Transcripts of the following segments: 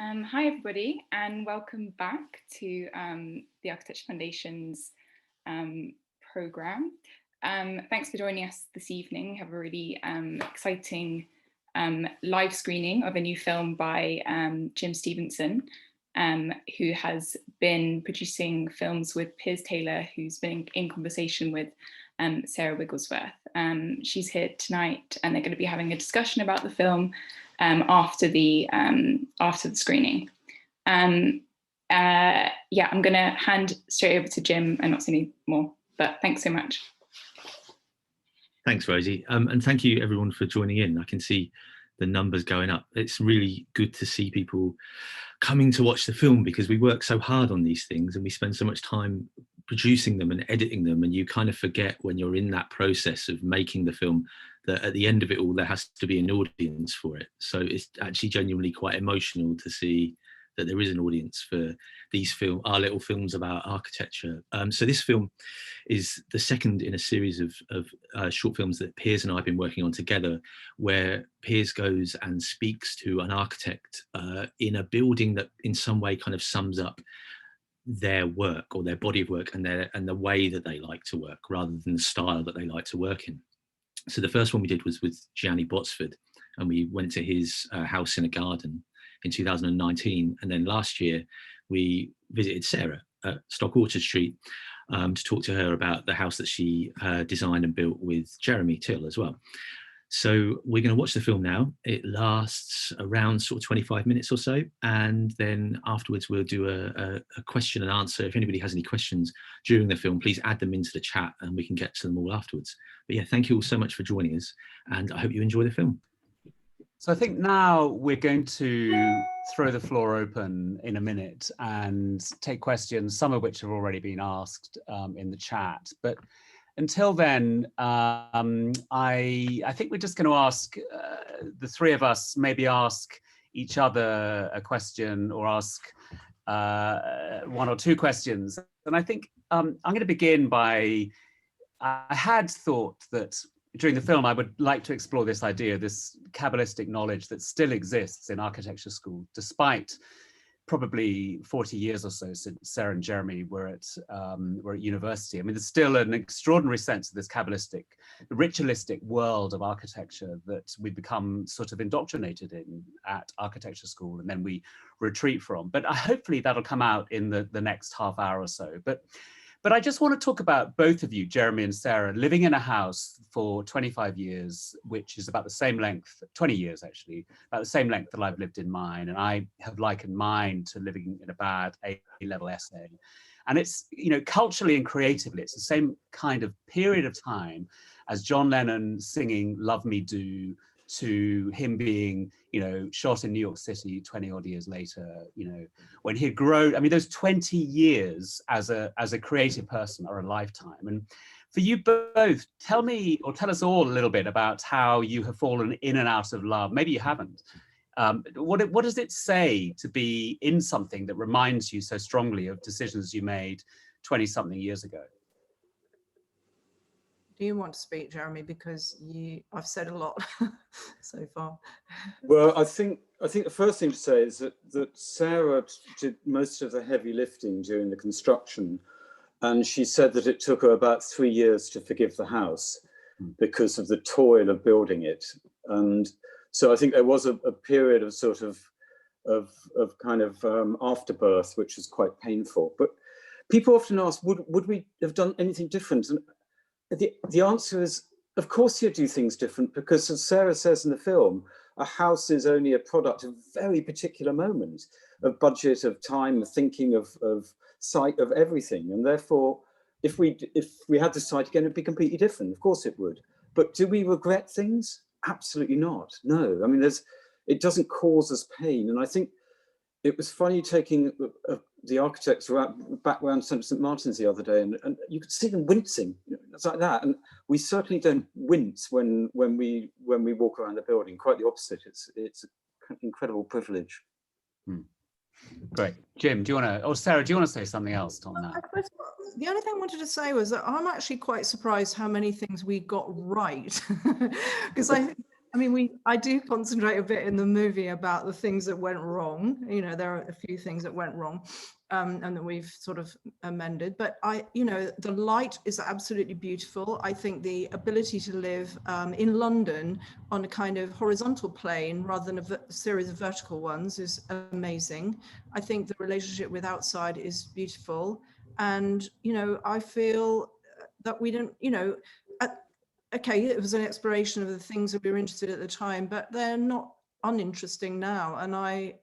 Hi everybody, and welcome back to the Architecture Foundation's programme. Thanks for joining us this evening. We have a really exciting live screening of a new film by Jim Stephenson, who has been producing films with Piers Taylor, who's been in conversation with Sarah Wigglesworth. She's here tonight, and they're going to be having a discussion about the film after the screening. Yeah, I'm going to hand straight over to Jim and not say any more, but thanks so much. Thanks, Rosie. And thank you everyone for joining in. I can see the numbers going up. It's really good to see people coming to watch the film, because we work so hard on these things and we spend so much time producing them and editing them, and you kind of forget when you're in that process of making the film that at the end of it all there has to be an audience for it. So it's actually genuinely quite emotional to see that there is an audience for these our little films about architecture. So this film is the second in a series of short films that Piers and I have been working on together, where Piers goes and speaks to an architect in a building that in some way kind of sums up their work or their body of work and the way that they like to work, rather than the style that they like to work in. So the first one we did was with Gianni Botsford, and we went to his house in a garden in 2019. And then last year we visited Sarah at Stock Orchard Street to talk to her about the house that she designed and built with Jeremy Till as well. So we're going to watch the film now. It lasts around sort of 25 minutes or so. And then afterwards, we'll do a question and answer. If anybody has any questions during the film, please add them into the chat and we can get to them all afterwards. But yeah, thank you all so much for joining us. And I hope you enjoy the film. So I think now we're going to throw the floor open in a minute and take questions, some of which have already been asked in the chat. But until then, I think we're just going to ask the three of us, maybe ask each other a question or ask one or two questions. And I think I'm going to begin by, I had thought that during the film, I would like to explore this idea, this Kabbalistic knowledge that still exists in architecture school, despite probably 40 years or so since Sarah and Jeremy were at university. I mean, there's still an extraordinary sense of this Kabbalistic, ritualistic world of architecture that we become sort of indoctrinated in at architecture school, and then we retreat from. But hopefully that'll come out in the next half hour or so. But I just want to talk about both of you, Jeremy and Sarah, living in a house for 25 years, which is about the same length, 20 years actually, about the same length that I've lived in mine. And I have likened mine to living in a bad A-level essay. And it's, you know, culturally and creatively, it's the same kind of period of time as John Lennon singing Love Me Do, to him being, you know, shot in New York City 20 odd years later, you know, when he'd grown. I mean, those 20 years as a creative person are a lifetime. And for you both, tell me, or tell us all a little bit about how you have fallen in and out of love. Maybe you haven't. What does it say to be in something that reminds you so strongly of decisions you made 20 something years ago? Do you want to speak, Jeremy? Because I've said a lot so far. Well, I think the first thing to say is that Sarah did most of the heavy lifting during the construction, and she said that it took her about 3 years to forgive the house because of the toil of building it. And so I think there was a period of sort of kind of afterbirth, which was quite painful. But people often ask, would we have done anything different? And the answer is, of course you do things different, because as Sarah says in the film, a house is only a product of a very particular moment, of budget, of time, of thinking, of site, of everything. And therefore, if we had the site again, it'd be completely different. Of course it would. But do we regret things? Absolutely not. No, I mean, it doesn't cause us pain. And I think it was funny taking the architects back around St. Martin's the other day, and you could see them wincing. You know, it's like that. And we certainly don't wince when we walk around the building. Quite the opposite. It's an incredible privilege. Great. Jim, do you want to, or Sarah, do you want to say something else on that? The only thing I wanted to say was that I'm actually quite surprised how many things we got right. Because I mean, I do concentrate a bit in the movie about the things that went wrong. You know, there are a few things that went wrong, and that we've sort of amended. But the light is absolutely beautiful. I think the ability to live in London on a kind of horizontal plane rather than a series of vertical ones is amazing. I think the relationship with outside is beautiful, and I feel that we don't, okay, it was an exploration of the things that we were interested in at the time, but they're not uninteresting now. And I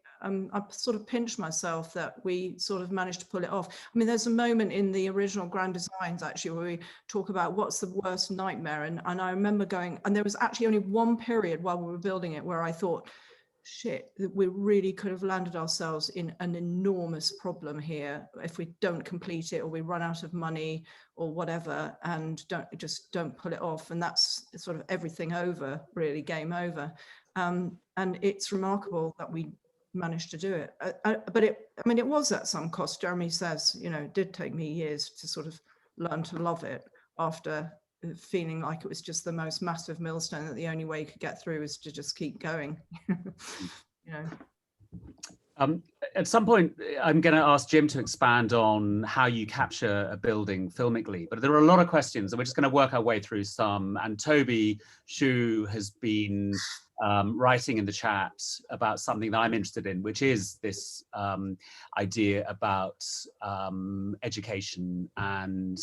sort of pinched myself that we sort of managed to pull it off. I mean, there's a moment in the original Grand Designs actually where we talk about what's the worst nightmare. And I remember going, and there was actually only one period while we were building it where I thought, shit, we really could have landed ourselves in an enormous problem here if we don't complete it, or we run out of money or whatever, and don't pull it off. And that's sort of everything over, really, game over. And it's remarkable that we managed to do it. But it was at some cost. Jeremy says, it did take me years to sort of learn to love it after feeling like it was just the most massive millstone that the only way you could get through is to just keep going. At some point, I'm going to ask Jim to expand on how you capture a building filmically, but there are a lot of questions and we're just going to work our way through some. And Toby Shu has been writing in the chat about something that I'm interested in, which is this idea about education and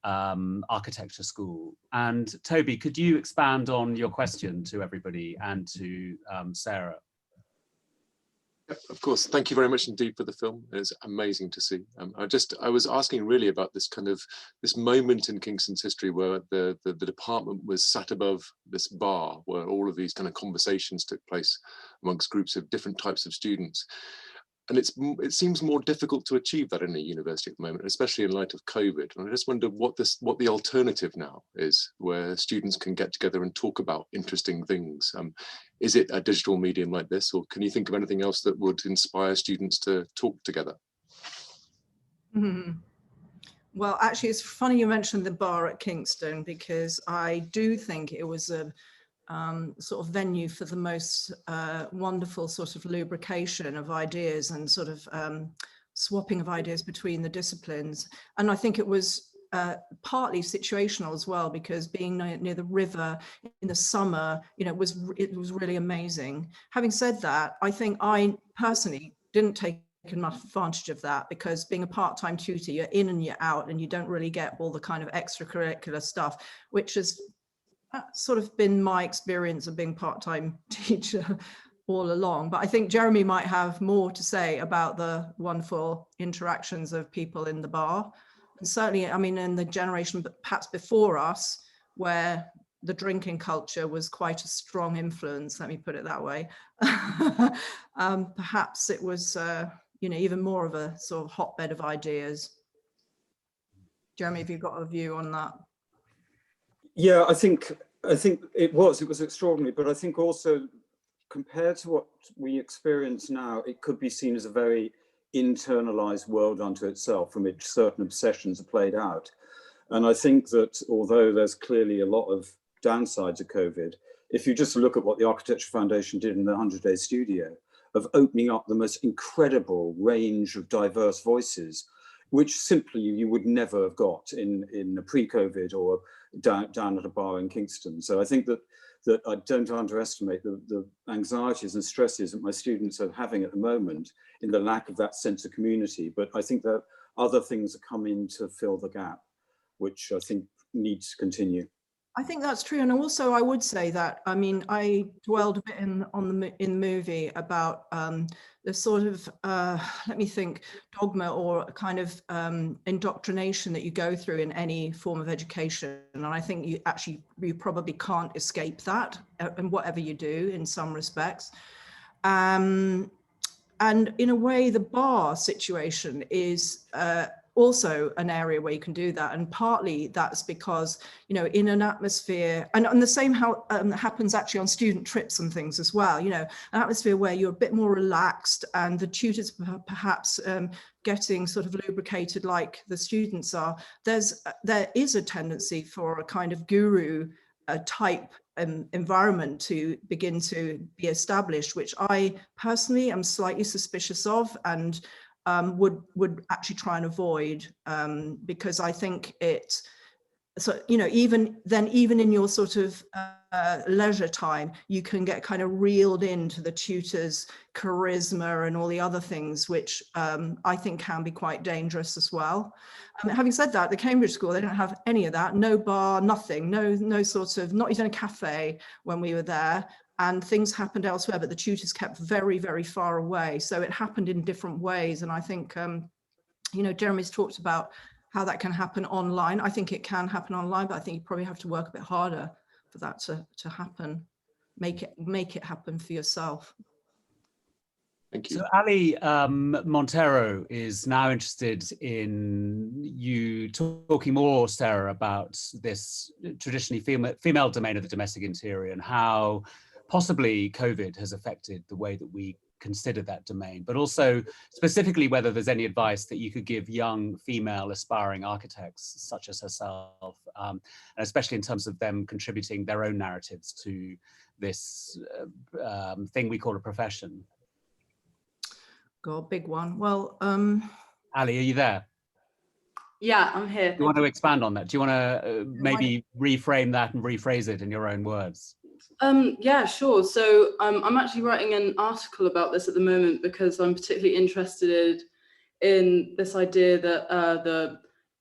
architecture school. And Toby, could you expand on your question to everybody and to Sarah? Of course, thank you very much indeed for the film. It's amazing to see. I was asking really about this this moment in Kingston's history where the department was sat above this bar where all of these kind of conversations took place amongst groups of different types of students. And it seems more difficult to achieve that in a university at the moment, especially in light of COVID. And I just wonder what the alternative now is, where students can get together and talk about interesting things. Is it a digital medium like this, or can you think of anything else that would inspire students to talk together? Mm-hmm. Well, actually, it's funny you mentioned the bar at Kingston, because I do think it was a sort of venue for the most wonderful sort of lubrication of ideas and sort of swapping of ideas between the disciplines. And I think it was partly situational as well, because being near the river in the summer, it was really amazing. Having said that, I think I personally didn't take enough advantage of that, because being a part-time tutor, you're in and you're out and you don't really get all the kind of extracurricular stuff, which is sort of been my experience of being part-time teacher all along. But I think Jeremy might have more to say about the wonderful interactions of people in the bar. And certainly, I mean, in the generation perhaps before us, where the drinking culture was quite a strong influence, let me put it that way, perhaps it was, even more of a sort of hotbed of ideas. Jeremy, have you got a view on that? Yeah, I think it was extraordinary, but I think also compared to what we experience now, it could be seen as a very internalized world unto itself, from which certain obsessions are played out. And I think that although there's clearly a lot of downsides of COVID, if you just look at what the Architecture Foundation did in the 100-day studio, of opening up the most incredible range of diverse voices, which simply you would never have got in a pre-COVID or down at a bar in Kingston. So I think that I don't underestimate the anxieties and stresses that my students are having at the moment in the lack of that sense of community. But I think that other things are coming to fill the gap, which I think needs to continue. I think that's true. And also I would say that, I mean, I dwelled a bit in the movie about the sort of, let me think, dogma or kind of indoctrination that you go through in any form of education. And I think you probably can't escape that in whatever you do in some respects. And in a way, the bar situation is also an area where you can do that, and partly that's because in an atmosphere, and the same how happens actually on student trips and things as well, an atmosphere where you're a bit more relaxed and the tutors perhaps getting sort of lubricated like the students are. There is a tendency for a kind of guru type environment to begin to be established, which I personally am slightly suspicious of, and would actually try and avoid, because I think it, so, you know, even in your sort of leisure time, you can get kind of reeled into the tutor's charisma and all the other things, which I think can be quite dangerous as well. Having said that, the Cambridge School, they don't have any of that, no bar, nothing, no sort of, not even a cafe when we were there, and things happened elsewhere, but the tutors kept very, very far away. So it happened in different ways. And I think, you know, Jeremy's talked about how that can happen online. I think it can happen online, but I think you probably have to work a bit harder for that to happen. Make it happen for yourself. Thank you. So Ali Montero is now interested in you talking more, Sarah, about this traditionally female domain of the domestic interior and how possibly COVID has affected the way that we consider that domain, but also specifically whether there's any advice that you could give young female aspiring architects such as herself, and especially in terms of them contributing their own narratives to this thing we call a profession. God, big one. Well, Ali, are you there? Yeah, I'm here. Do you want to expand on that? Do you want to maybe reframe that and rephrase it in your own words? Yeah, sure. So I'm actually writing an article about this at the moment because I'm particularly interested in this idea that the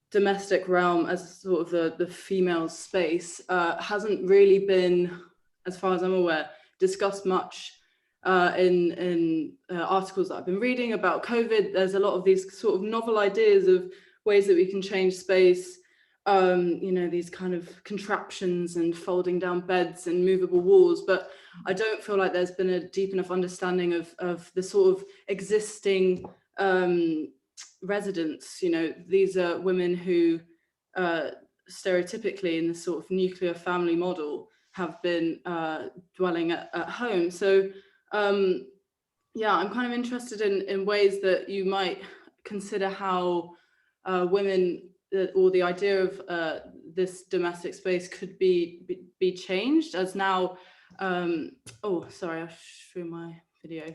domestic realm as sort of the female space hasn't really been, as far as I'm aware, discussed much in articles that I've been reading about COVID. There's a lot of these sort of novel ideas of ways that we can change space, you know, these kind of contraptions and folding down beds and movable walls, but I don't feel like there's been a deep enough understanding of the sort of existing residents. You know, these are women who stereotypically in the sort of nuclear family model have been dwelling at home. So yeah, I'm kind of interested in ways that you might consider how women or the idea of this domestic space could be changed, as now, oh, sorry, I threw my video.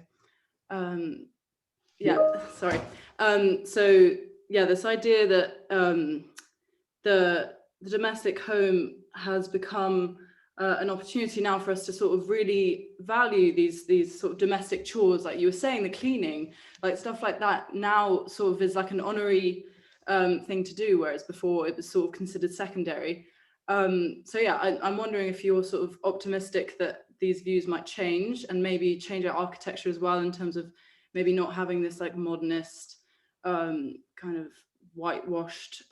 Yeah, sorry. So yeah, this idea that the domestic home has become an opportunity now for us to sort of really value these sort of domestic chores, like you were saying, the cleaning, like stuff like that now sort of is like an honorary thing to do, whereas before it was sort of considered secondary. So yeah, I'm wondering if you're sort of optimistic that these views might change and maybe change our architecture as well, in terms of maybe not having this like modernist kind of whitewashed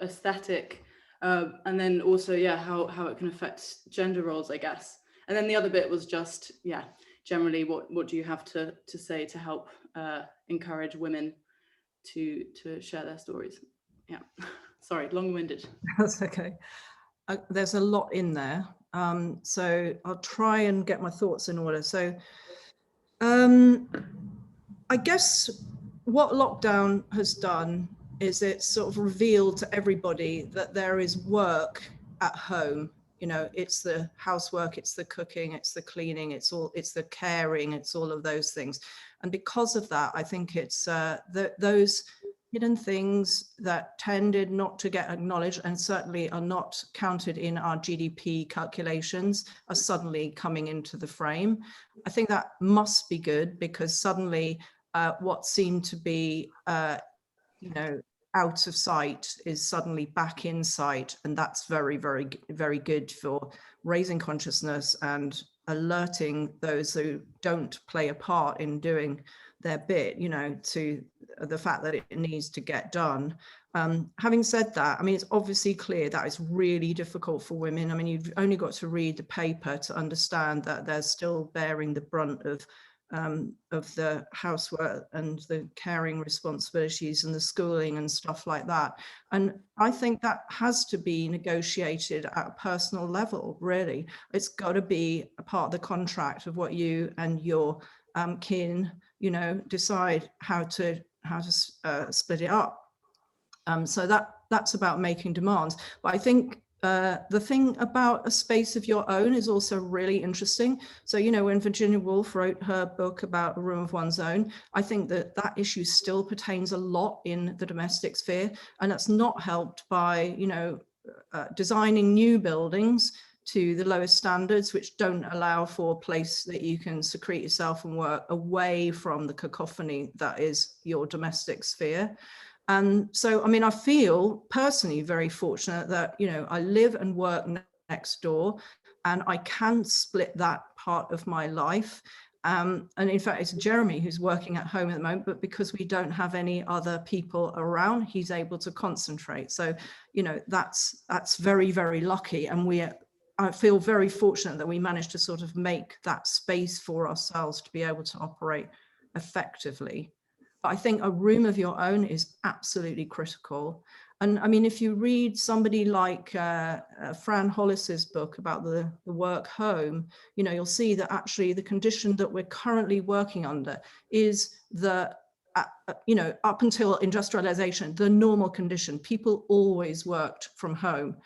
aesthetic, and then also, yeah, how it can affect gender roles, I guess. And then the other bit was just, yeah, generally what do you have to say to help encourage women to share their stories? Yeah, sorry, long-winded. That's okay. There's a lot in there, so I'll try and get my thoughts in order. So I guess what lockdown has done is it's sort of revealed to everybody that there is work at home. You know, it's the housework, it's the cooking, it's the cleaning, it's the caring, it's all of those things. And because of that, I think it's those hidden things that tended not to get acknowledged and certainly are not counted in our GDP calculations are suddenly coming into the frame. I think that must be good, because suddenly what seemed to be, you know, out of sight is suddenly back in sight, and that's very, very, very good for raising consciousness and alerting those who don't play a part in doing their bit, you know, to the fact that it needs to get done. Having said that, I mean, it's obviously clear that it's really difficult for women. I mean, you've only got to read the paper to understand that they're still bearing the brunt of the housework and the caring responsibilities and the schooling and stuff like that. And I think that has to be negotiated at a personal level, really. It's got to be a part of the contract of what you and your kin, you know, decide how to split it up. So that's about making demands. But I think the thing about a space of your own is also really interesting. So, you know, when Virginia Woolf wrote her book about a room of one's own, I think that that issue still pertains a lot in the domestic sphere, and that's not helped by, you know, designing new buildings to the lowest standards, which don't allow for a place that you can secrete yourself and work away from the cacophony that is your domestic sphere. And so, I mean, I feel personally very fortunate that, you know, I live and work next door, and I can split that part of my life. And in fact, it's Jeremy who's working at home at the moment, but because we don't have any other people around, he's able to concentrate. So, you know, that's very, very lucky. And I feel very fortunate that we managed to sort of make that space for ourselves to be able to operate effectively. But I think a room of your own is absolutely critical. And I mean, if you read somebody like Fran Hollis's book about the work home, you know, you'll see that actually the condition that we're currently working under is you know, up until industrialization, the normal condition. People always worked from home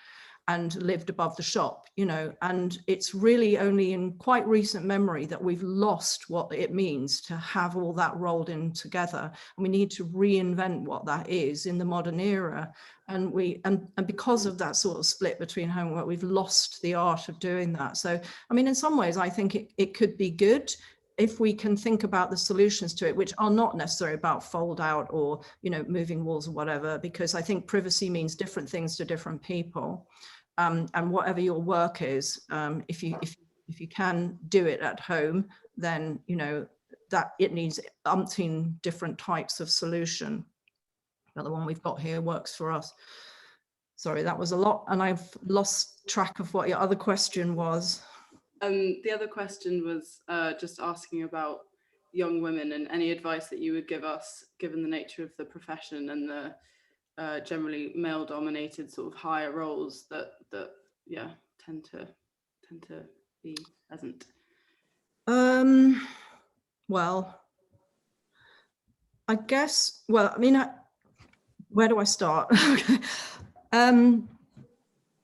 and lived above the shop, you know, and it's really only in quite recent memory that we've lost what it means to have all that rolled in together. And we need to reinvent what that is in the modern era. And because of that sort of split between home and work, we've lost the art of doing that. So, I mean, in some ways, I think it could be good if we can think about the solutions to it, which are not necessarily about fold out or, you know, moving walls or whatever, because I think privacy means different things to different people. And whatever your work is, if you can do it at home, then, you know, that it needs umpteen different types of solution. But the one we've got here works for us. Sorry, that was a lot, and I've lost track of what your other question was. The other question was just asking about young women and any advice that you would give us, given the nature of the profession and the generally male-dominated sort of higher roles that yeah tend to be present. Well, I guess. Well, I mean, where do I start?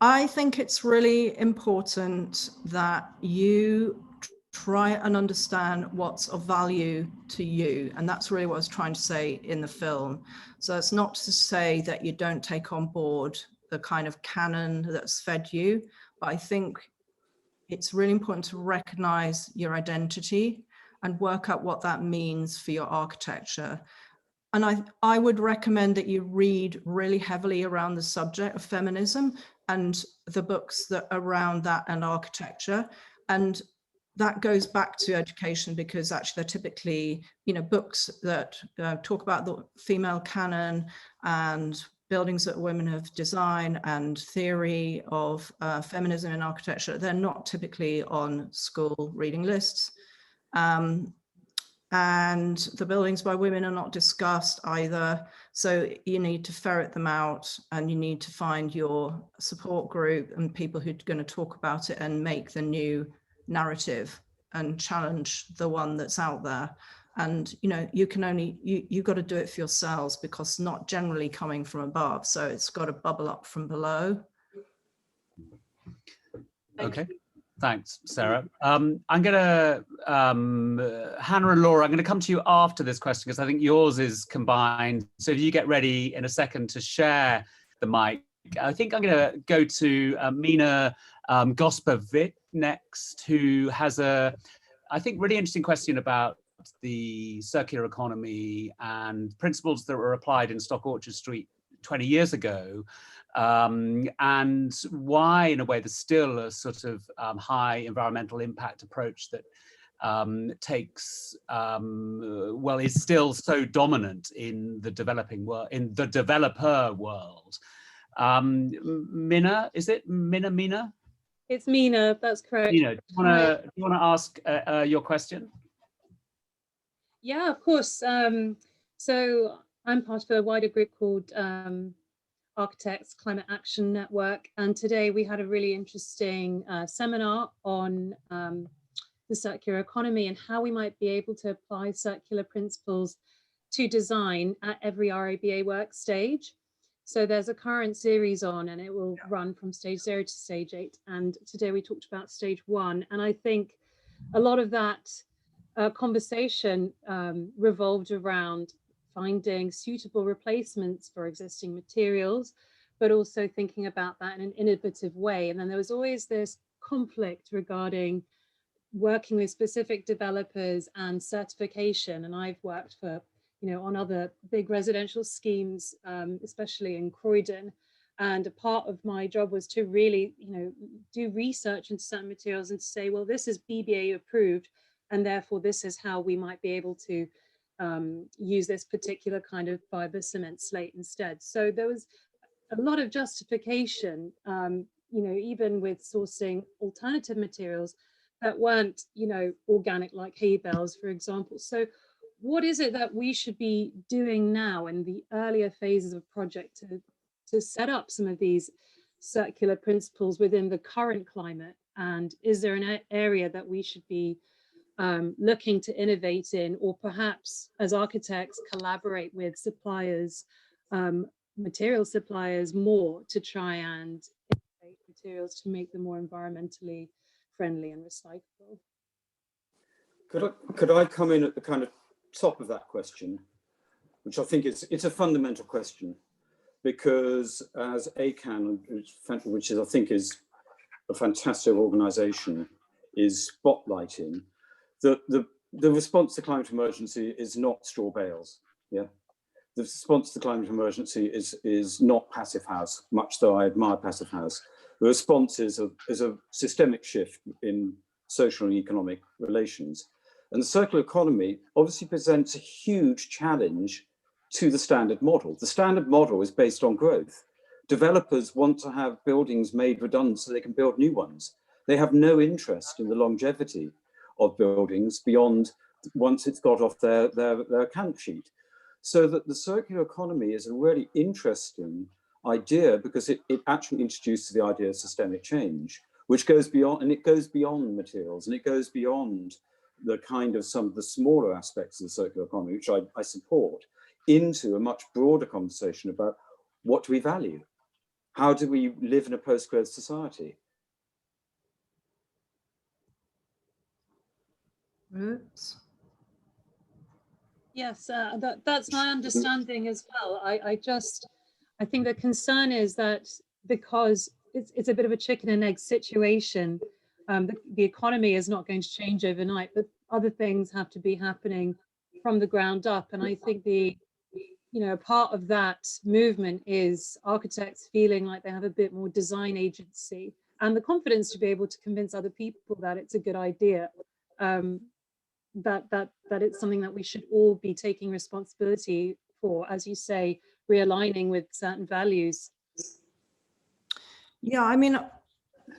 I think it's really important that you try and understand what's of value to you. And that's really what I was trying to say in the film. So it's not to say that you don't take on board the kind of canon that's fed you, but I think it's really important to recognize your identity and work out what that means for your architecture. And I would recommend that you read really heavily around the subject of feminism and the books that around that and architecture. And that goes back to education, because actually they're typically, you know, books that talk about the female canon and buildings that women have designed and theory of feminism in architecture. They're not typically on school reading lists. And the buildings by women are not discussed either. So you need to ferret them out, and you need to find your support group and people who are going to talk about it and make the new narrative and challenge the one that's out there. And, you know, you can only, you've got to do it for yourselves, because it's not generally coming from above. So it's got to bubble up from below. Okay. Thanks, Sarah. I'm going to, Hannah and Laura, I'm going to come to you after this question, because I think yours is combined. So if you get ready in a second to share the mic, I think I'm going to go to Mina Gospovic next, who has a, I think, really interesting question about the circular economy and principles that were applied in Stock Orchard Street 20 years ago. And why, in a way, there's still a sort of high environmental impact approach that takes, well, is still so dominant in the developing world, in the developer world. Mina, is it Mina? It's Mina, that's correct. Mina, do you want to ask your question? Yeah, of course. So I'm part of a wider group called Architects Climate Action Network, and today we had a really interesting seminar on the circular economy and how we might be able to apply circular principles to design at every RIBA work stage. So there's a current series on, and it will run from stage 0 to stage 8. And today we talked about stage 1. And I think a lot of that conversation revolved around finding suitable replacements for existing materials, but also thinking about that in an innovative way. And then there was always this conflict regarding working with specific developers and certification. And I've worked for, on other big residential schemes, especially in Croydon. And a part of my job was to really, do research into certain materials and to say, well, this is BBA approved, and therefore this is how we might be able to use this particular kind of fiber cement slate instead. So there was a lot of justification, even with sourcing alternative materials that weren't, organic, like hay bales, for example. So what is it that we should be doing now in the earlier phases of project to set up some of these circular principles within the current climate? And is there an area that we should be looking to innovate in, or perhaps as architects collaborate with suppliers, material suppliers more to try and innovate materials to make them more environmentally friendly and recyclable? Could I come in at the kind of top of that question, which I think it's a fundamental question, because as ACAN, which is I think is a fantastic organisation, is spotlighting, the response to climate emergency is not straw bales. Yeah, the response to climate emergency is not passive house, much though I admire passive house. The response is a systemic shift in social and economic relations. And the circular economy obviously presents a huge challenge to the standard model. The standard model is based on growth. Developers want to have buildings made redundant so they can build new ones. They have no interest in the longevity of buildings beyond once it's got off their account sheet. So that the circular economy is a really interesting idea, because it actually introduces the idea of systemic change, which goes beyond, and it goes beyond materials, and it goes beyond the kind of some of the smaller aspects of the circular economy, which I support, into a much broader conversation about what do we value? How do we live in a post-growth society? Oops. Yes, that's my understanding as well. I think the concern is that because it's a bit of a chicken and egg situation, the economy is not going to change overnight, but other things have to be happening from the ground up. And I think part of that movement is architects feeling like they have a bit more design agency and the confidence to be able to convince other people that it's a good idea, that it's something that we should all be taking responsibility for, as you say, realigning with certain values. Yeah, I mean,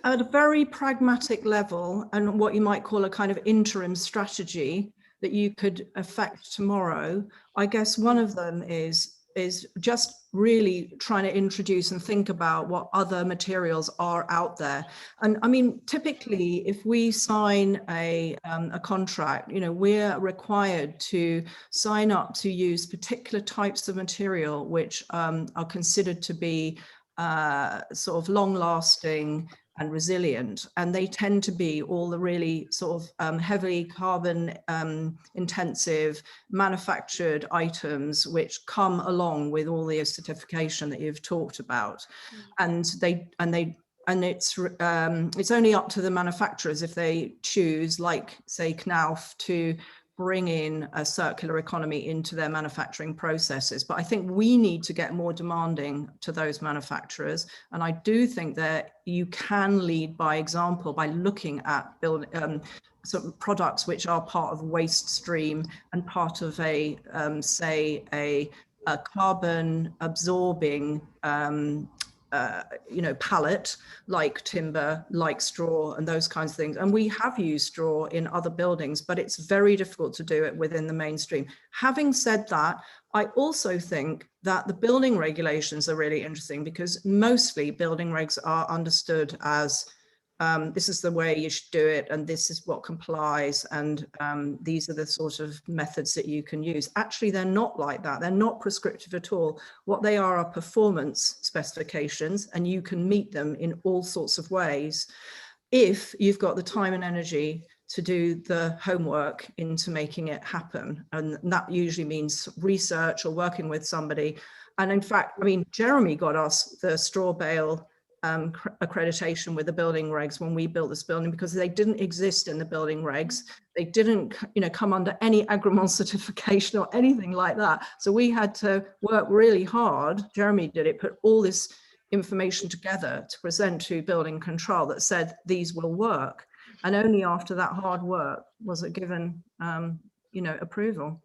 at a very pragmatic level, and what you might call a kind of interim strategy that you could affect tomorrow, I guess one of them is just really trying to introduce and think about what other materials are out there. And I mean, typically, if we sign a contract, we're required to sign up to use particular types of material which are considered to be sort of long-lasting and resilient, and they tend to be all the really sort of heavily carbon intensive manufactured items which come along with all the certification that you've talked about. And it's only up to the manufacturers if they choose, like say Knauf, to bring in a circular economy into their manufacturing processes. But I think we need to get more demanding to those manufacturers. And I do think that you can lead by example by looking at sort of products which are part of waste stream and part of a carbon absorbing palette, like timber, like straw, and those kinds of things. And we have used straw in other buildings, but it's very difficult to do it within the mainstream. Having said that, I also think that the building regulations are really interesting, because mostly building regs are understood as this is the way you should do it, and this is what complies, and these are the sort of methods that you can use. Actually, they're not like that. They're not prescriptive at all. What they are performance specifications, and you can meet them in all sorts of ways if you've got the time and energy to do the homework into making it happen. And that usually means research or working with somebody. And in fact, I mean, Jeremy got us the straw bale accreditation with the building regs when we built this building, because they didn't exist in the building regs. They didn't, come under any agreement certification or anything like that. So we had to work really hard. Jeremy did it, put all this information together to present to building control that said these will work. And only after that hard work was it given, approval.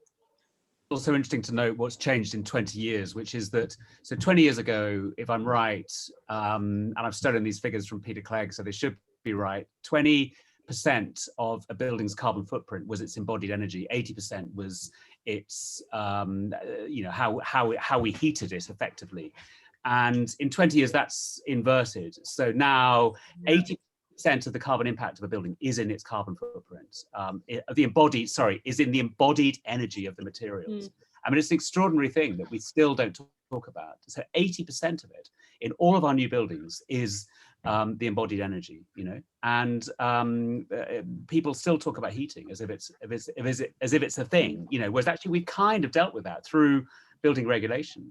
Also interesting to note what's changed in 20 years, which is that, so 20 years ago, if I'm right, and I've stolen these figures from Peter Clegg, so they should be right, 20% of a building's carbon footprint was its embodied energy, 80% was its, how we heated it effectively. And in 20 years, that's inverted. So now 80% of the carbon impact of a building is in its carbon footprint. Is in the embodied energy of the materials. I mean, it's an extraordinary thing that we still don't talk about. So 80% of it in all of our new buildings is the embodied energy, and people still talk about heating as if it's a thing, whereas actually we've kind of dealt with that through building regulation,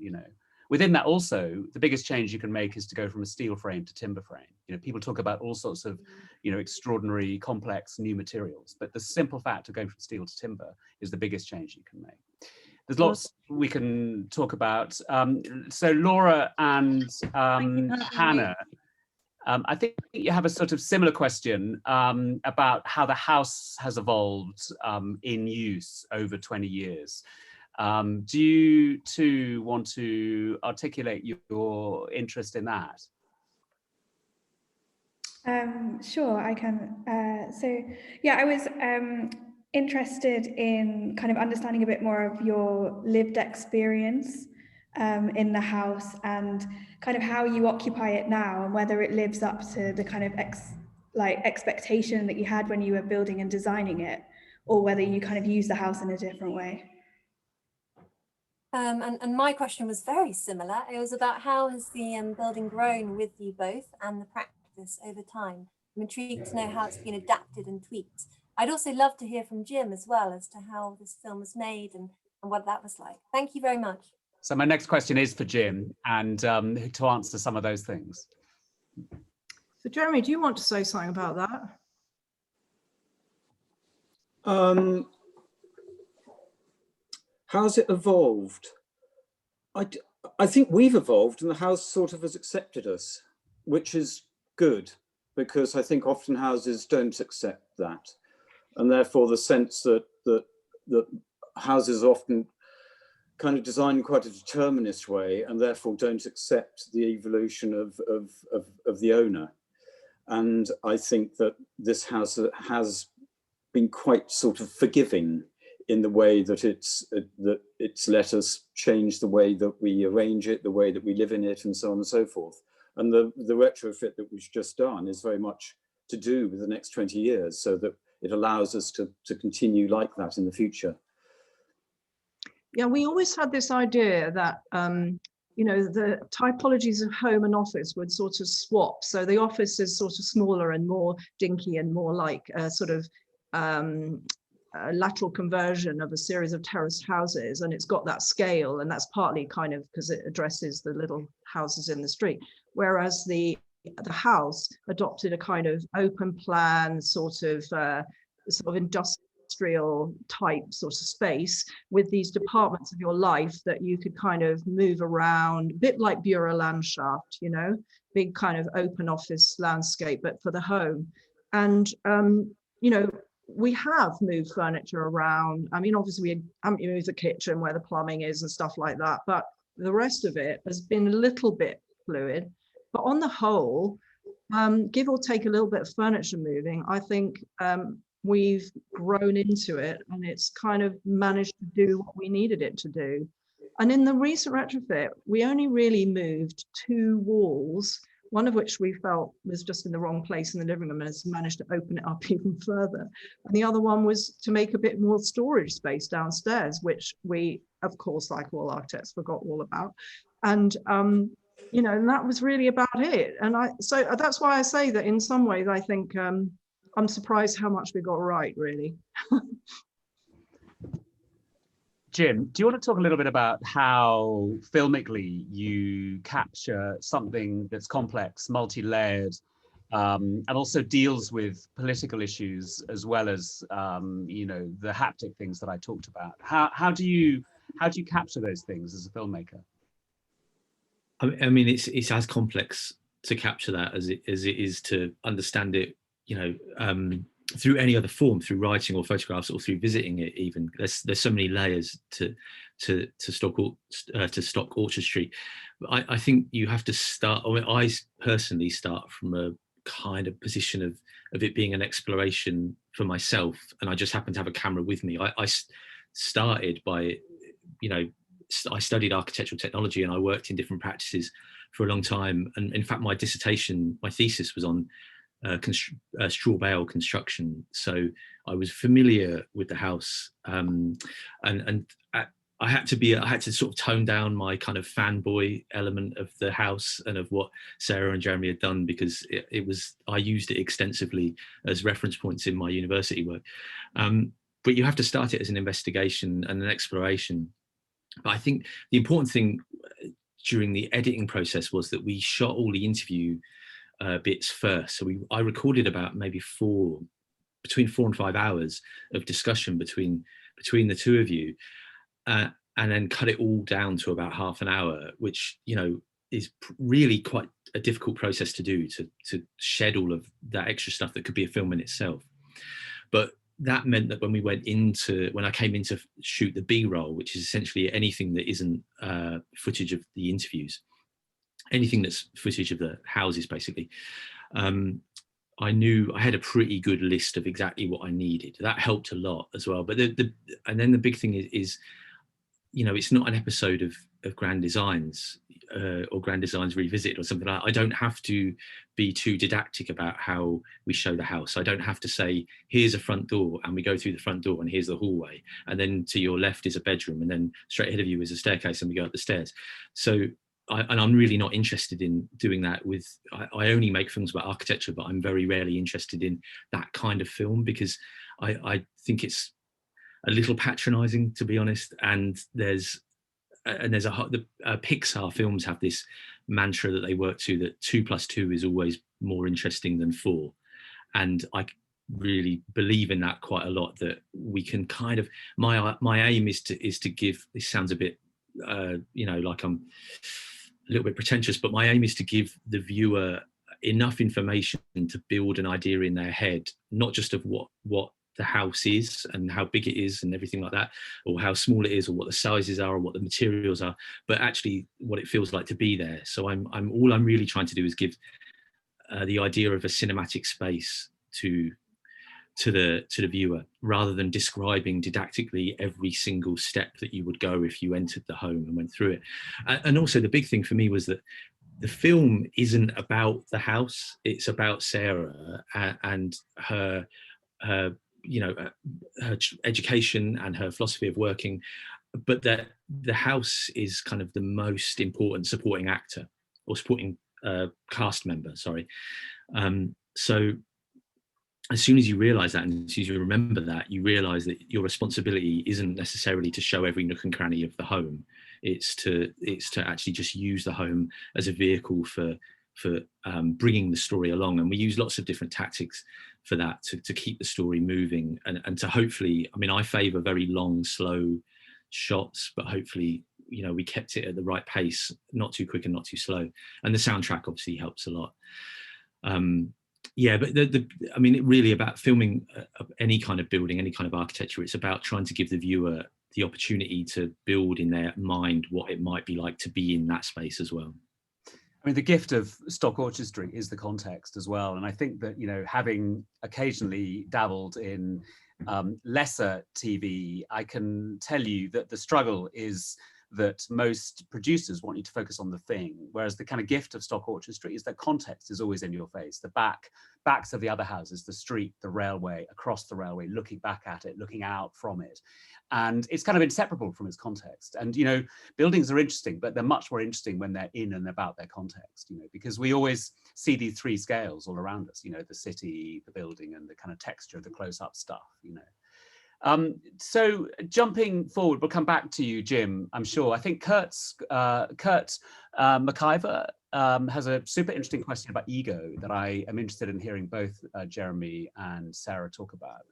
Within that also, the biggest change you can make is to go from a steel frame to timber frame. People talk about all sorts of, extraordinary, complex new materials, but the simple fact of going from steel to timber is the biggest change you can make. There's lots we can talk about. So Laura and Hannah, I think you have a sort of similar question about how the house has evolved in use over 20 years. Do you two want to articulate your interest in that? Sure, I can. I was interested in kind of understanding a bit more of your lived experience in the house, and kind of how you occupy it now, and whether it lives up to the kind of expectation that you had when you were building and designing it, or whether you kind of use the house in a different way. And my question was very similar. It was about how has the building grown with you both and the practice over time. I'm intrigued to know how it's been adapted and tweaked. I'd also love to hear from Jim as well as to how this film was made and what that was like. Thank you very much. So my next question is for Jim, and to answer some of those things. So Jeremy, do you want to say something about that? How's it evolved? I think we've evolved, and the house sort of has accepted us, which is good, because I think often houses don't accept that, and therefore the sense that houses are often kind of designed in quite a determinist way, and therefore don't accept the evolution of the owner. And I think that this house has been quite sort of forgiving in the way that it's let us change the way that we arrange it, the way that we live in it, and so on and so forth. And the retrofit that we've just done is very much to do with the next 20 years, so that it allows us to continue like that in the future. Yeah, we always had this idea that the typologies of home and office would sort of swap. So the office is sort of smaller and more dinky and more like a sort of a lateral conversion of a series of terraced houses, and it's got that scale, and that's partly kind of because it addresses the little houses in the street, whereas the house adopted a kind of open plan sort of industrial type sort of space with these departments of your life that you could kind of move around, a bit like Bürolandschaft, big kind of open office landscape, but for the home. And we have moved furniture around. I mean, obviously we haven't moved the kitchen where the plumbing is and stuff like that, but the rest of it has been a little bit fluid. But on the whole, give or take a little bit of furniture moving, I think we've grown into it, and it's kind of managed to do what we needed it to do. And in the recent retrofit, we only really moved 2 walls, one of which we felt was just in the wrong place in the living room and has managed to open it up even further. And the other one was to make a bit more storage space downstairs, which we, of course, like all architects, forgot all about. And, you know, and that was really about it. And so that's why I say that in some ways, I think I'm surprised how much we got right, really. Jim, do you want to talk a little bit about how filmically you capture something that's complex, multi-layered, and also deals with political issues as well as you know, the haptic things that I talked about? How do you capture those things as a filmmaker? I mean, it's as complex to capture that as it is to understand it, you know, through any other form, through writing or photographs or through visiting it. Even there's so many layers to Stock Orchard Street. I think you have to start. I mean, I personally start from a kind of position of it being an exploration for myself, and I just happen to have a camera with me. I started by, you know, I studied architectural technology and I worked in different practices for a long time. And in fact, my thesis was on straw bale construction. So I was familiar with the house, and I had to sort of tone down my kind of fanboy element of the house and of what Sarah and Jeremy had done, because I used it extensively as reference points in my university work. But you have to start it as an investigation and an exploration. But I think the important thing during the editing process was that we shot all the interview bits first. So I recorded about maybe between 4 and 5 hours of discussion between the two of you, and then cut it all down to about half an hour, which, you know, is really quite a difficult process to do, to shed all of that extra stuff that could be a film in itself. But that meant that when I came in to shoot the B-roll, which is essentially anything that isn't footage of the interviews, anything that's footage of the houses, basically, I knew I had a pretty good list of exactly what I needed. That helped a lot as well. But and then the big thing is, you know, it's not an episode of Grand Designs or Grand Designs Revisited or something like that. I don't have to be too didactic about how we show the house. I don't have to say, here's a front door and we go through the front door and here's the hallway, and then to your left is a bedroom, and then straight ahead of you is a staircase and we go up the stairs. So I'm really not interested in doing that with, I only make films about architecture, but I'm very rarely interested in that kind of film, because I think it's a little patronizing, to be honest. And the Pixar films have this mantra that they work to, that 2 + 2 is always more interesting than 4. And I really believe in that quite a lot, that we can kind of, my aim is to give, this sounds a bit, you know, like I'm a little bit pretentious, but my aim is to give the viewer enough information to build an idea in their head, not just of what the house is and how big it is and everything like that, or how small it is, or what the sizes are, or what the materials are, but actually what it feels like to be there. So all I'm really trying to do is give the idea of a cinematic space to the viewer, rather than describing didactically every single step that you would go if you entered the home and went through it. And also the big thing for me was that the film isn't about the house, it's about Sarah and her you know, her education and her philosophy of working, but that the house is kind of the most important supporting actor, or supporting cast member, sorry. So as soon as you realize that, and as soon as you remember that, you realize that your responsibility isn't necessarily to show every nook and cranny of the home. It's to actually just use the home as a vehicle for bringing the story along. And we use lots of different tactics for that, to keep the story moving, and to hopefully, I mean, I favor very long, slow shots, but hopefully, you know, we kept it at the right pace, not too quick and not too slow. And the soundtrack obviously helps a lot. Yeah, but I mean, it really about filming any kind of building, any kind of architecture, it's about trying to give the viewer the opportunity to build in their mind what it might be like to be in that space as well. I mean, the gift of Stock Orchard Street is the context as well. And I think that, you know, having occasionally dabbled in lesser TV, I can tell you that the struggle is that most producers want you to focus on the thing, whereas the kind of gift of Stock Orchard Street is that context is always in your face. The backs of the other houses, the street, the railway, across the railway, looking back at it, looking out from it. And it's kind of inseparable from its context. And, you know, buildings are interesting, but they're much more interesting when they're in and about their context, you know, because we always see these three scales all around us, you know, the city, the building, and the kind of texture of the close-up stuff, you know. So jumping forward, we'll come back to you, Jim, I'm sure. I think Kurt McIver has a super interesting question about ego that I am interested in hearing both Jeremy and Sarah talk about.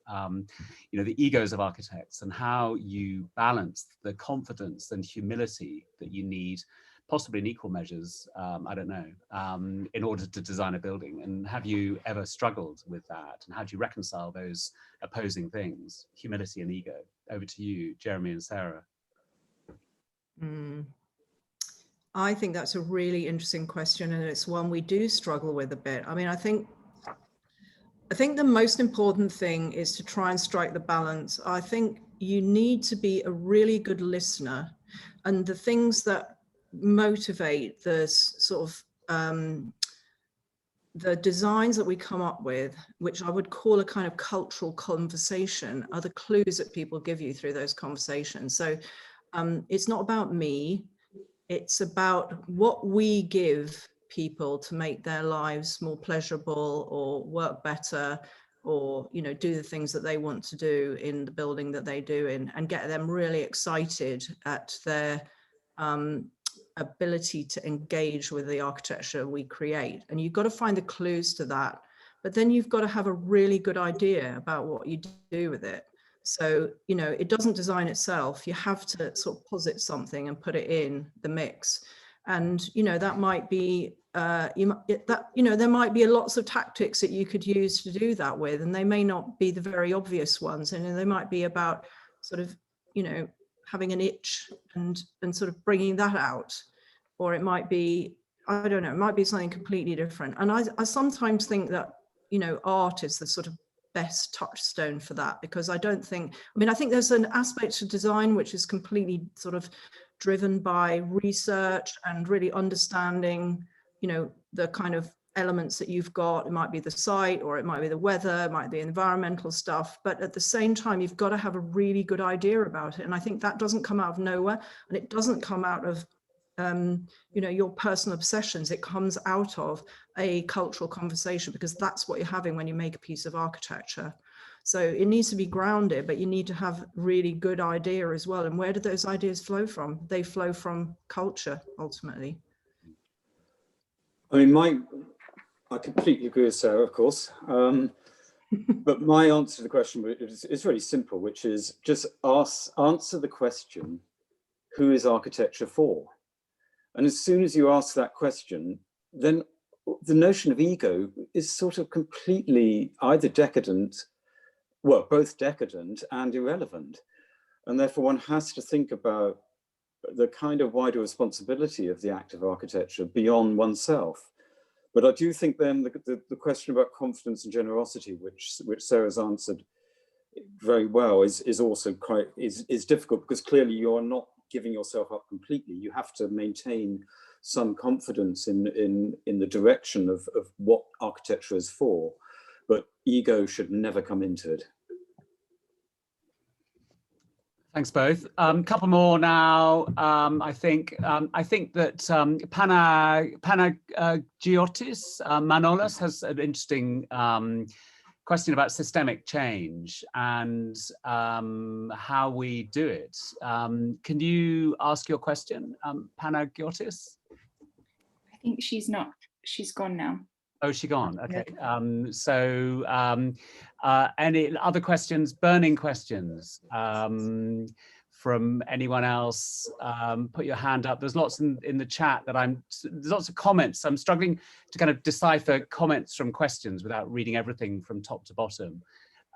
You know, the egos of architects and how you balance the confidence and humility that you need, possibly in equal measures, I don't know, in order to design a building. And have you ever struggled with that? And how do you reconcile those opposing things, humility and ego? Over to you, Jeremy and Sarah. I think that's a really interesting question, and it's one we do struggle with a bit. I mean, I think the most important thing is to try and strike the balance. I think you need to be a really good listener, and the things that motivate the sort of the designs that we come up with, which I would call a kind of cultural conversation, are the clues that people give you through those conversations. So it's not about me, it's about what we give people to make their lives more pleasurable or work better, or, you know, do the things that they want to do in the building that they do in, and get them really excited at their ability to engage with the architecture we create. And you've got to find the clues to that, but then you've got to have a really good idea about what you do with it. So, you know, it doesn't design itself. You have to sort of posit something and put it in the mix. And, you know, that might be, there might be lots of tactics that you could use to do that with, and they may not be the very obvious ones. And they might be about sort of, you know, having an itch and sort of bringing that out, or it might be, I don't know, it might be something completely different. And I sometimes think that, you know, art is the sort of best touchstone for that, because I think there's an aspect to design which is completely sort of driven by research and really understanding, you know, the kind of elements that you've got. It might be the site, or it might be the weather, it might be environmental stuff, but at the same time you've got to have a really good idea about it. And I think that doesn't come out of nowhere, and it doesn't come out of you know, your personal obsessions. It comes out of a cultural conversation, because that's what you're having when you make a piece of architecture. So it needs to be grounded, but you need to have really good idea as well. And where do those ideas flow from? They flow from culture, ultimately. I mean, I completely agree with Sarah, of course. But my answer to the question is really simple, which is just answer the question, who is architecture for? And as soon as you ask that question, then the notion of ego is sort of completely either decadent, well, both decadent and irrelevant. And therefore one has to think about the kind of wider responsibility of the act of architecture beyond oneself. But I do think then the question about confidence and generosity, which Sarah's answered very well, is also quite difficult, because clearly you're not giving yourself up completely. You have to maintain some confidence in the direction of what architecture is for, but ego should never come into it. Thanks both. Couple more now. I think that Panagiotis Manolis has an interesting question about systemic change and how we do it. Can you ask your question, Panagiotis? I think she's not. She's gone now. Oh, she gone. Okay. Any other questions? Burning questions from anyone else? Put your hand up. There's lots in the chat there's lots of comments. I'm struggling to kind of decipher comments from questions without reading everything from top to bottom.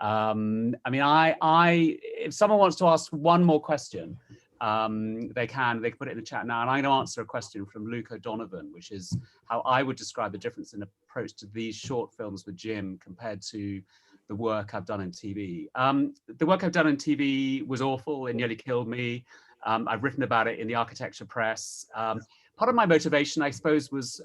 I mean, if someone wants to ask one more question, they can put it in the chat now. And I'm going to answer a question from Luke O'Donovan, which is how I would describe the difference in approach to these short films with Jim compared to the work I've done in TV. The work I've done in TV was awful. It nearly killed me. I've written about it in the architecture press. Part of my motivation, I suppose, was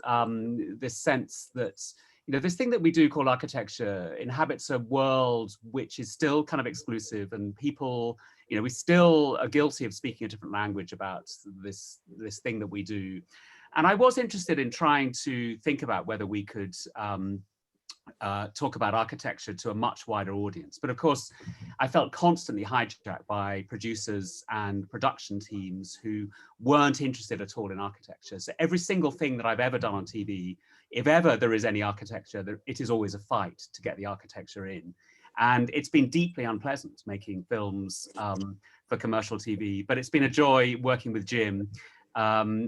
this sense that, this thing that we do called architecture inhabits a world which is still kind of exclusive, and people, we still are guilty of speaking a different language about this thing that we do. And I was interested in trying to think about whether we could talk about architecture to a much wider audience. But of course, I felt constantly hijacked by producers and production teams who weren't interested at all in architecture. So every single thing that I've ever done on TV, if ever there is any architecture, it is always a fight to get the architecture in. And it's been deeply unpleasant making films for commercial TV, but it's been a joy working with Jim,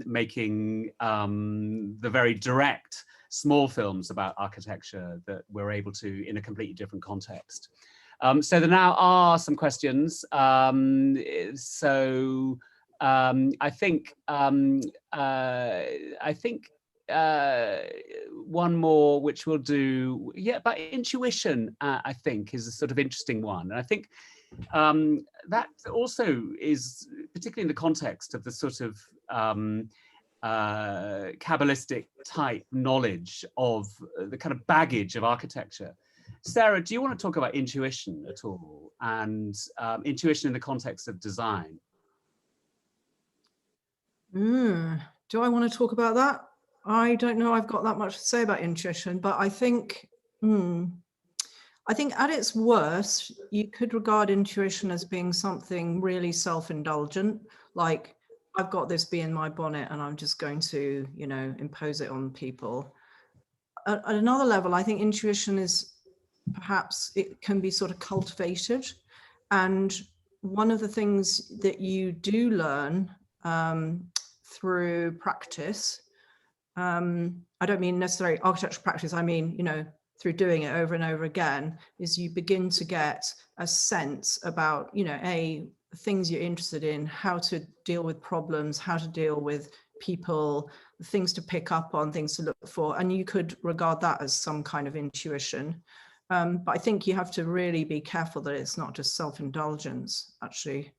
making the very direct small films about architecture that we're able to in a completely different context. So there now are some questions. I think one more, which we'll do, but intuition, I think, is a sort of interesting one. And I think that also is, particularly in the context of the sort of Kabbalistic type knowledge of the kind of baggage of architecture. Sarah, do you want to talk about intuition at all, and intuition in the context of design? Do I want to talk about that? I don't know I've got that much to say about intuition, but I think at its worst, you could regard intuition as being something really self-indulgent, like I've got this bee in my bonnet and I'm just going to, impose it on people. At another level, I think intuition is perhaps, it can be sort of cultivated. And one of the things that you do learn through practice, I don't mean necessarily architectural practice, I mean, through doing it over and over again, is you begin to get a sense about, things you're interested in, how to deal with problems, how to deal with people, things to pick up on, things to look for. And you could regard that as some kind of intuition. But I think you have to really be careful that it's not just self-indulgence, actually.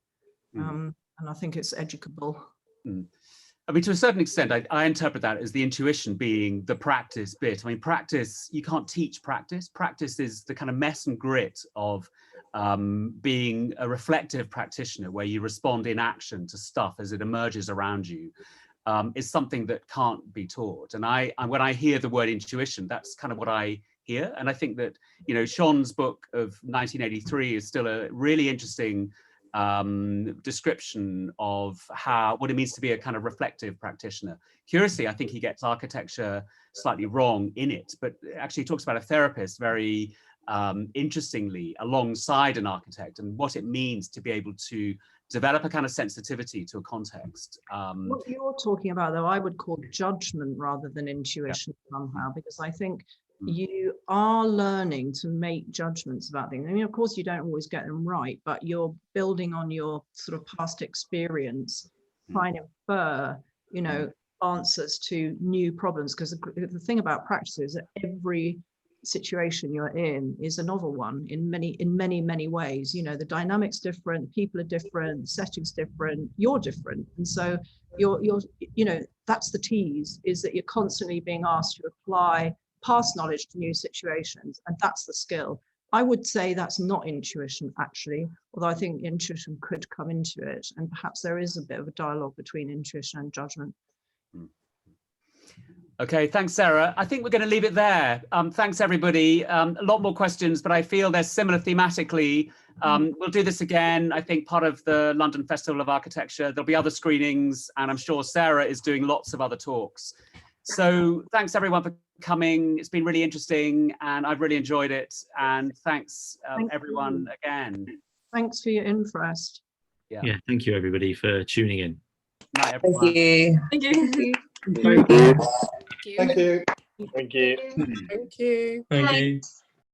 And I think it's educable. I mean, to a certain extent, I interpret that as the intuition being the practice bit. I mean, practice, you can't teach practice. Practice is the kind of mess and grit of being a reflective practitioner, where you respond in action to stuff as it emerges around you, is something that can't be taught. And when I hear the word intuition, that's kind of what I hear. And I think that, Sean's book of 1983 is still a really interesting description of what it means to be a kind of reflective practitioner. Curiously, I think he gets architecture slightly wrong in it, but actually talks about a therapist very interestingly alongside an architect, and what it means to be able to develop a kind of sensitivity to a context. What you're talking about, though, I would call judgment rather than intuition somehow, because I think you are learning to make judgments about things. I mean, of course, you don't always get them right, but you're building on your sort of past experience, trying to infer, answers to new problems. Because the thing about practice is that every situation you're in is a novel one in many ways. The dynamics different, people are different, the setting's different, you're different, and so you're that's the tease, is that you're constantly being asked to apply past knowledge to new situations, and that's the skill. I would say that's not intuition, actually, although I think intuition could come into it, and perhaps there is a bit of a dialogue between intuition and judgment. Okay, thanks, Sarah. I think we're going to leave it there. Thanks, everybody. A lot more questions, but I feel they're similar thematically. We'll do this again, I think, part of the London Festival of Architecture. There'll be other screenings, and I'm sure Sarah is doing lots of other talks. So thanks, everyone, for coming. It's been really interesting, and I've really enjoyed it. And thanks, everyone, again. Thanks for your interest. Yeah, thank you, everybody, for tuning in. Night, everyone. Thank you. Thank you. Thank you. Thank you. Thank you. Thank you. Thank you.